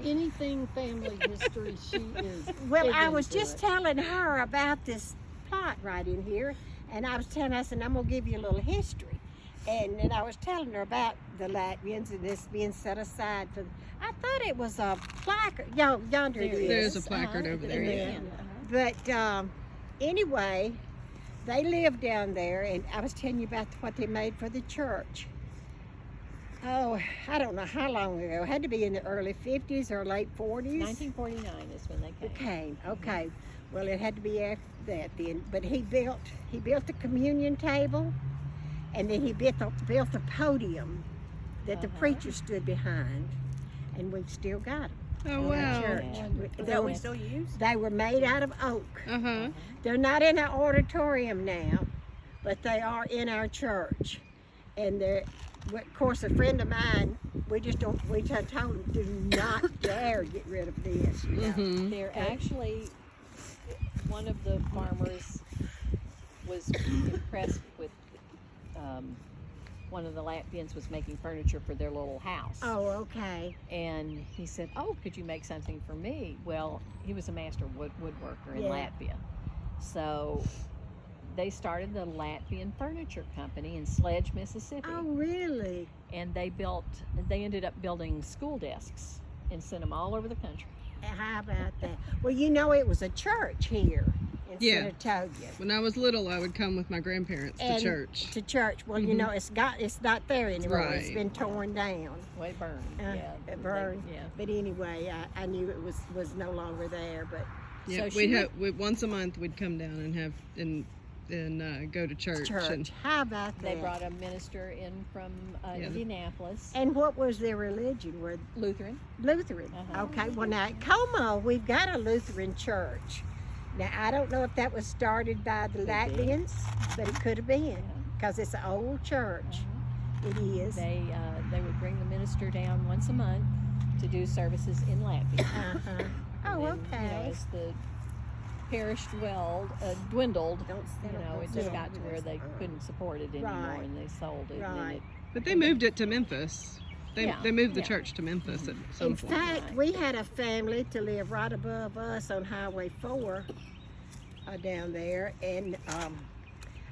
Anything family history, she is. Well, big I was into just it. telling her about this plot right in here, and I was telling her, I said, I'm going to give you a little history. And then I was telling her about the Latvians and this being set aside for. I thought it was a placard. Yonder it is. There's a placard over there. Yeah. But anyway, they lived down there, and I was telling you about what they made for the church. Oh, I don't know how long ago. It had to be in the early 50s or late 40s. 1949 is when they came. Okay. Well, it had to be after that then. But he built the communion table, and then he built the podium that the preacher stood behind, and we've still got them. Oh, in wow. our church. Yeah. That we still use? They were made out of oak. They're not in our auditorium now, but they are in our church. And they're, of course, a friend of mine, we told him, do not dare get rid of this. You know? They're actually, one of the farmers was impressed with, one of the Latvians was making furniture for their little house. Oh, okay. And he said, oh, could you make something for me? Well, he was a master woodworker in Latvia. So they started the Latvian Furniture Company in Sledge, Mississippi. Oh, really? And they ended up building school desks and sent them all over the country. How about that? Well, you know, it was a church here in Senatobia. When I was little, I would come with my grandparents to church. To church. Well, you know, it's not there anymore. Right. It's been torn down. Well, it burned. It burned. Yeah. But anyway, I knew it was no longer there. But Yeah, So once a month we'd come down and have go to church. And how about that? They brought a minister in from Indianapolis. And what was their religion? Were Lutheran. Lutheran. Okay. Well, now at Como, we've got a Lutheran church. Now I don't know if that was started by the Latvians, but it could have been because it's an old church. It is. They would bring the minister down once a month to do services in Latvia. Oh, And then, okay. You know, as the parish dwindled, it just got to where they couldn't support it anymore, and they sold it. And then But they moved it to Memphis. They moved the church to Memphis at some point. In fact, we had a family to live right above us on Highway 4 down there, and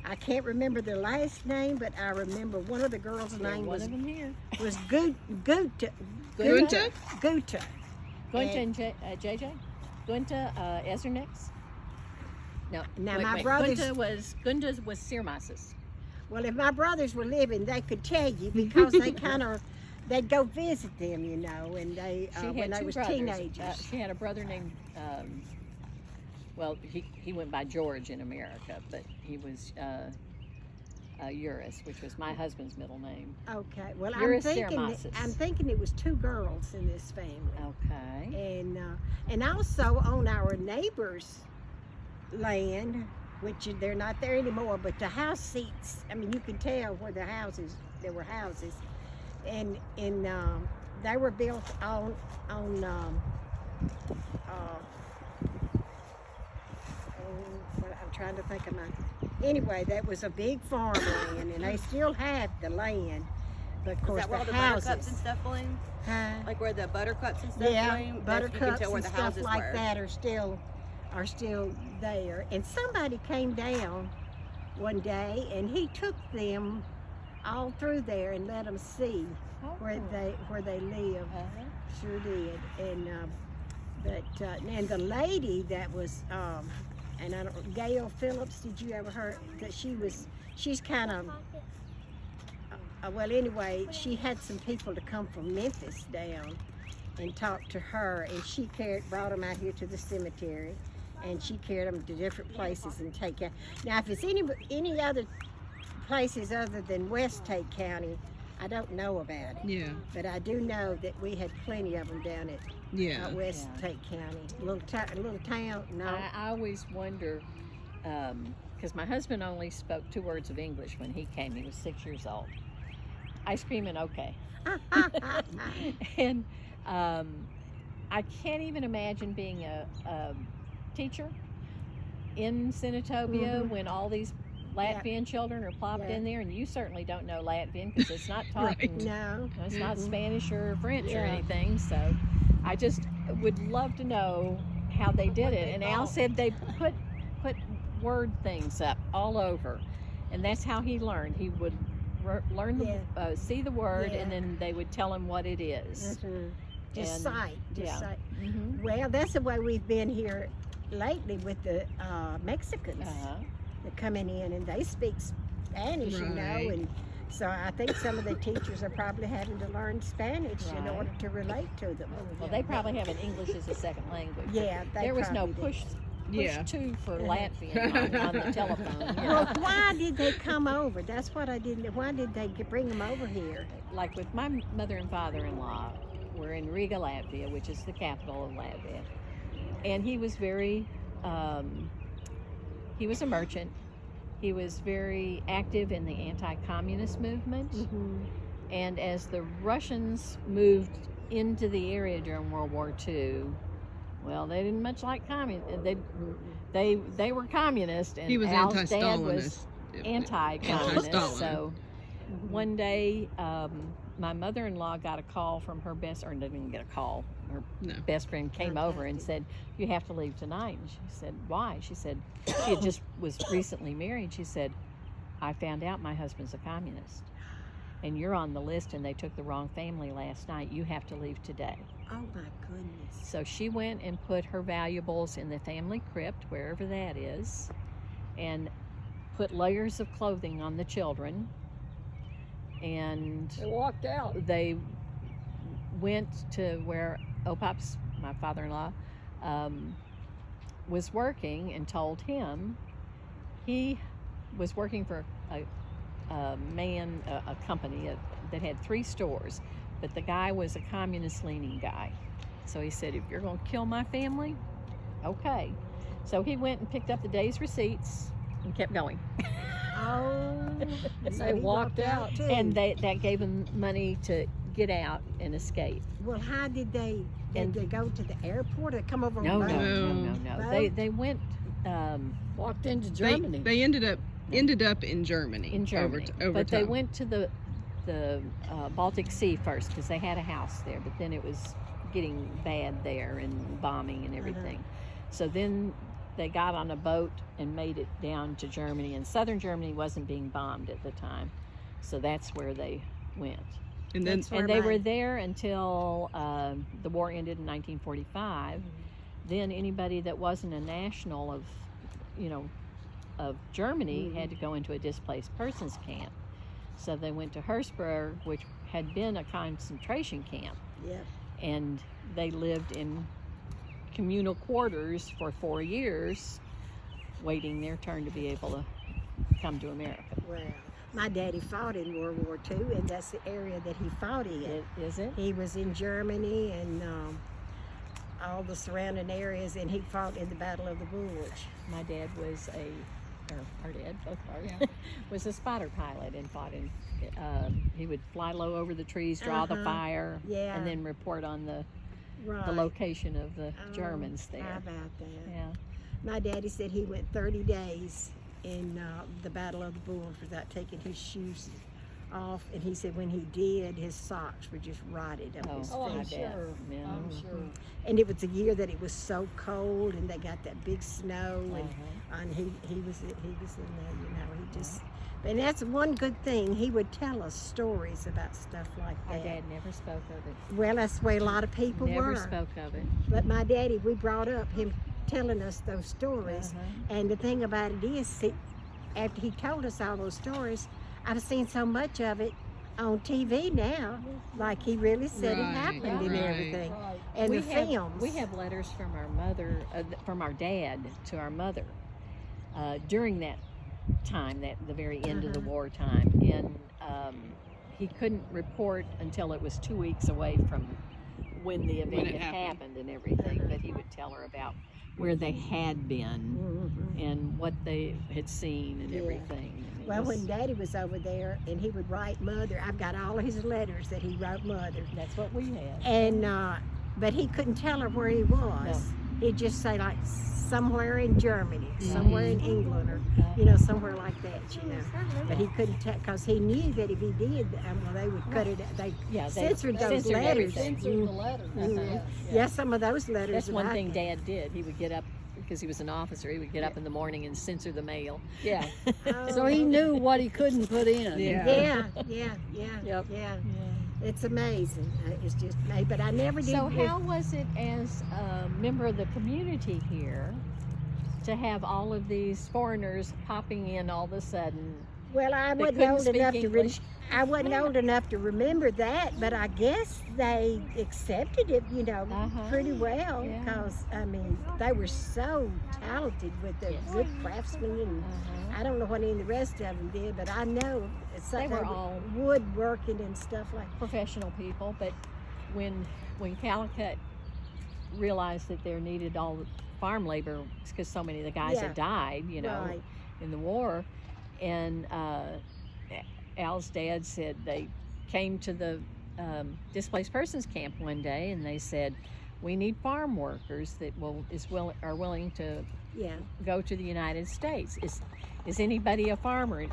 I can't remember their last name, but I remember one of the girls' name one of them here. was Gunta? Guta. Gunta and JJ? Gunta Ezernix? No. Now my brothers. Gunta was Sirmasis. Well, if my brothers were living, they could tell you because they'd go visit them, you know, and they when they was teenagers. She had a brother named, he went by George in America, but he was Uris, which was my husband's middle name. Okay, well, Uris I'm thinking it was two girls in this family. Okay. And also on our neighbor's land, which they're not there anymore, but the house seats, I mean, you can tell where there were houses, and they were built on I'm trying to think of anyway, that was a big farmland, and they still have the land, but of course Is that where all the the houses. buttercups and stuff bloomed? Huh? Like where the buttercups and stuff Yeah, bloomed? buttercups You can tell where and the stuff houses like were. that are still there. And somebody came down one day, and he took them all through there and let them see where they live. Sure did. And and the lady that was and I don't, Gail Phillips, did you ever heard that she's kind of well, anyway, she had some people to come from Memphis down and talk to her, and she brought them out here to the cemetery, and she carried them to different places and take care. Now, if it's any other places other than West Tate County, I don't know about it. Yeah. But I do know that we had plenty of them down at West Tate County, little town. No, I always wonder, because my husband only spoke 2 words of English when he came. He was 6 years old. Ice cream and okay. And I can't even imagine being a teacher in Senatobia when all these Latvian children are plopped in there, and you certainly don't know Latvian because it's not taught. Right. No. It's not Spanish or French or anything. So I just would love to know how they did it. And Al said they put word things up all over, and that's how he learned. He would learn the see the word, and then they would tell him what it is. Just And- sight. Just sight. Mhm. Well, that's the way we've been here lately with the Mexicans. They're coming in and they speak Spanish, you know, Right. and so I think some of the teachers are probably having to learn Spanish in Right. order to relate to them. Well, they probably have an English as a second language. Yeah, they There was no probably do. push Yeah. two for Latvian on the telephone. You know? Well, why did they come over? That's what I didn't. Why did they bring them over here? Like with my mother and father-in-law, we're in Riga, Latvia, which is the capital of Latvia, and he was very, he was a merchant. He was very active in the anti-communist movement, and as the Russians moved into the area during World War II, well, they didn't much like they were communist, and He was Al's dad anti-Stalinist. was anti-communist. Anti-Stalin. So one day, my mother-in-law got a call from her or didn't even get a call. Her No. best friend came over and said, "You have to leave tonight." And she said, "Why?" She said, she had just was recently married. She said, "I found out my husband's a communist, and you're on the list, and they took the wrong family last night. You have to leave today." Oh my goodness! So she went and put her valuables in the family crypt, wherever that is, and put layers of clothing on the children. And They walked out. they went to where Opop's, my father-in-law, was working, and told him he was working for a company that had 3 stores, but the guy was a communist-leaning guy. So he said, "If you're going to kill my family, okay." So he went and picked up the day's receipts and kept going. Oh, so They he walked out. too. And that gave him money to get out and escape. Well, how did they? And- Did they go to the airport or come over? No, on no, boat? no, no, no. Boat? They went Walked into Germany. They ended up in Germany. in Germany, Over but they time. went to the Baltic Sea first because they had a house there. But then it was getting bad there and bombing and everything. So then they got on a boat and made it down to Germany. And southern Germany wasn't being bombed at the time, so that's where they went. And then That's where And they my- were there until the war ended in 1945. Then anybody that wasn't a national of, of Germany had to go into a displaced persons camp. So they went to Hersberg, which had been a concentration camp, Yeah. and they lived in communal quarters for 4 years, waiting their turn to be able to come to America. Well, my daddy fought in World War II, and that's the area that he fought in. Is it? He was in Germany and all the surrounding areas, and he fought in the Battle of the Bulge. My dad was our dad, both ours, was a spotter pilot and fought in, he would fly low over the trees, draw the fire, Yeah. and then report on the Right. location of the Oh, Germans How there. about that? Yeah. My daddy said he went 30 days in the Battle of the Bulge without taking his shoes off, and he said when he did, his socks were just rotted on his Oh, I'm feet. bet. sure. Yeah. I'm sure. And it was a year that it was so cold, and they got that big snow, and he was in there, he just. And that's one good thing. He would tell us stories about stuff like Our that. dad never spoke of it. Well, that's the way a lot of people Never were. spoke of it. But my daddy, we brought up him telling us those stories. And the thing about it is, after he told us all those stories, I've seen so much of it on TV now, like he really said it Right, happened and right. everything. Right. And we the have, films. We have letters from our mother, from our dad to our mother during that time, the very end of the war time, and he couldn't report until it was 2 weeks away from when the event it had happened. happened and everything. But he would tell her about where they had been and what they had seen and Yeah. everything. And it Well, was- when Daddy was over there, and he would write Mother, I've got all his letters that he wrote Mother. that's what we had. And but he couldn't tell her where he was. He'd just say like somewhere in Germany, somewhere in England, or you know, somewhere like that, you know. But he couldn't tell because he knew that if he did, well, they would cut it. They censored those censored letters. everything. Censored the letters. Yeah, some of those letters. That's that one I thing got. Dad did. He would get up because he was an officer. He would get up in the morning and censor the mail. Yeah. Oh. So he knew what he couldn't put in. Yeah. Yep. It's amazing. It's just me, but I never did. So how was it as a member of the community here to have all of these foreigners popping in all of a sudden? Well, I They wasn't couldn't old speak enough English. I wasn't old enough to remember that, but I guess they accepted it, you know, pretty well. Yeah. Because I mean, they were so talented with the good craftsmen, and I don't know what any of the rest of them did, but I know They were all woodworking and stuff like that. professional people, but when Calicut realized that there needed all the farm labor because so many of the guys had died, you know, Right. in the war, and Al's dad said they came to the displaced persons camp one day and they said, we need farm workers that are willing to go to the United States. Is anybody a farmer?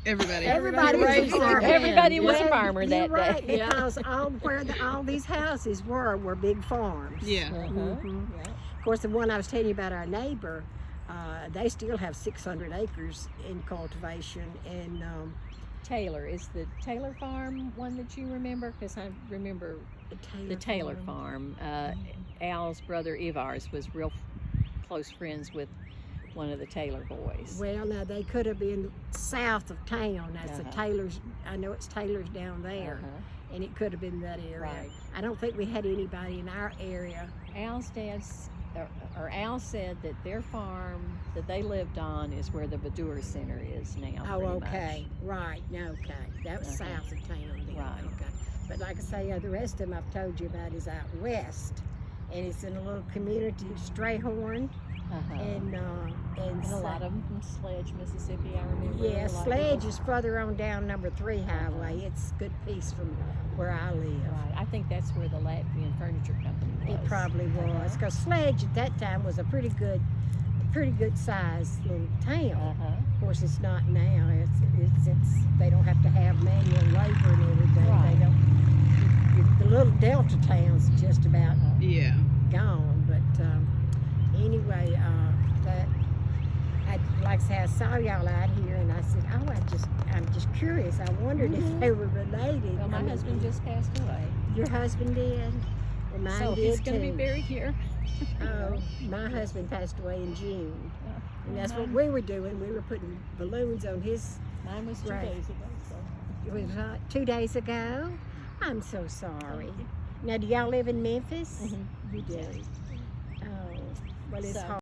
Everybody. Everybody was a raised their farmer. hand. Everybody was a Well, farmer you're that right, day. because all these houses were big farms. Yeah. Of course, the one I was telling you about, our neighbor, they still have 600 acres in cultivation, and Taylor, is the Taylor farm one that you remember? Because I remember the Taylor farm. Al's brother Ivars was real close friends with one of the Taylor boys. Well, now they could have been south of town. That's the Taylor's. I know it's Taylor's down there, and it could have been that area. Right. I don't think we had anybody in our area. Al's Al said that their farm that they lived on is where the Badur Center is now. Oh, pretty okay, right. No, okay, that was south of town. Then. Right. Okay, but like I say, the rest of them I've told you about is out west, and it's in a little community, Strayhorn, and a lot of them from Sledge, Mississippi. I remember. Yeah, a lot of Sledge people. is further on down number 3 highway. It's a good piece from where I live. Right. I think that's where the Latvian furniture company was. It probably was, because Sledge at that time was a pretty good sized little town. Of course, it's not now. It's they don't have to have manual labor and everything. Right. They don't. The little Delta towns are just about gone. But anyway, like I said, I saw y'all out here, and I said, I'm just curious. I wondered if they were related. Well, my husband just passed away. Your husband did? Well, mine So did he's going to be too. buried here. Oh, my husband passed away in June. And that's what we were doing. We were putting balloons on his. Mine was 2 Right. days ago. So. It was 2 days ago. I'm so sorry. Now, do y'all live in Memphis? You do. Oh, well, it's So- hard.